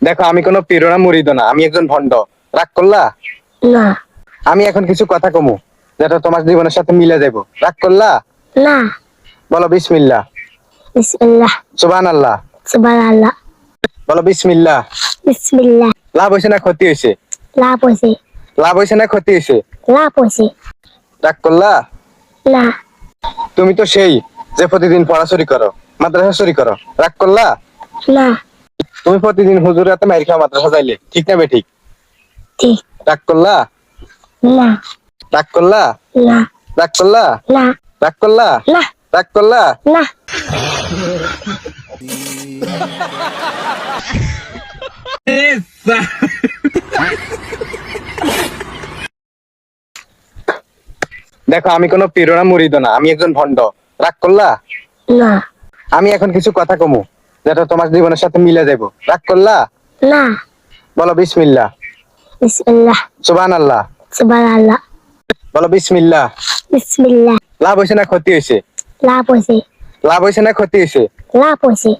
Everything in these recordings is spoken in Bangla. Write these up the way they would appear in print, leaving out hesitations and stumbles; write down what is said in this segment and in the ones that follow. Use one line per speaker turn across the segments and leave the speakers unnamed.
দেখো, আমি কোনো পীড়না মুরিদ না, আমি একজন ভণ্ড। রাগ করলা?
না
আমি এখন কিছু কথা কমু যেটা তোমার জীবনের সাথে মিলে যাবো। রাগ করলা?
না
বলো বিসমিল্লাহ।
বিসমিল্লাহ
সুবহানাল্লাহ।
সুবহানাল্লাহ
বলো বিসমিল্লাহ।
বিসমিল্লাহ।
লাভ হয়েছে না ক্ষতি হয়েছে?
লাভ হয়েছে।
লাভ হয়েছে না ক্ষতি হয়েছে?
লাভ হয়েছে।
রাগ করলা?
না
তুমি তো সেই যে প্রতিদিন পড়াশোনা করো, মাদ্রাসা চুরি করো। রাগ করলা?
না
তুমি প্রতিদিন হুজুর হাতে মাইর খাও মাদ্রাসা যাইলে, ঠিক না বে ঠিক?
ঠিক।
রাগ করলা?
না
রাগ করলা?
না
রাগ করলা?
না
রাগ করলা?
না
রাগ করলা?
না
দেখো, আমি কোনো পীড়না মুরিদ না, আমি একজন ভণ্ড। রাগ করলা?
না
আমি এখন কিছু কথা কমু যেটা তোমার জীবনের সাথে মিলে যাবো। রাগ করলা?
না
বলো বিসমিল্লাহ।
বিসমিল্লাহ
সুবহানাল্লাহ।
সুবহানাল্লাহ
বলো বিসমিল্লাহ।
বিসমিল্লাহ।
লাভ হয়েছে না ক্ষতি হয়েছে?
লাভ হয়েছে।
লাভ হয়েছে না ক্ষতি হয়েছে?
লাভ হয়েছে।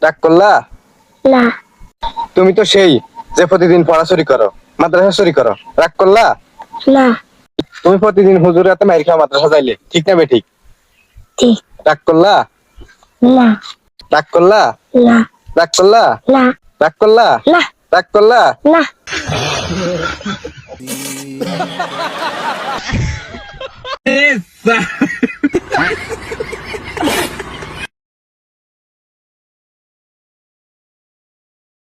রাগ করলা?
না
তুমি তো সেই যে প্রতিদিন পড়াশোনা করো, মাদ্রাসা চুরি করো। রাগ করলা?
না
তুমি প্রতিদিন হুজুর হাতে মাইর খাও মাদ্রাসা যাইলে, ঠিক না বে ঠিক?
ঠিক।
রাগ করলা?
না
রাগ করলা?
না
রাগ করলা?
না
রাগ করলা?
না
রাগ করলা?
না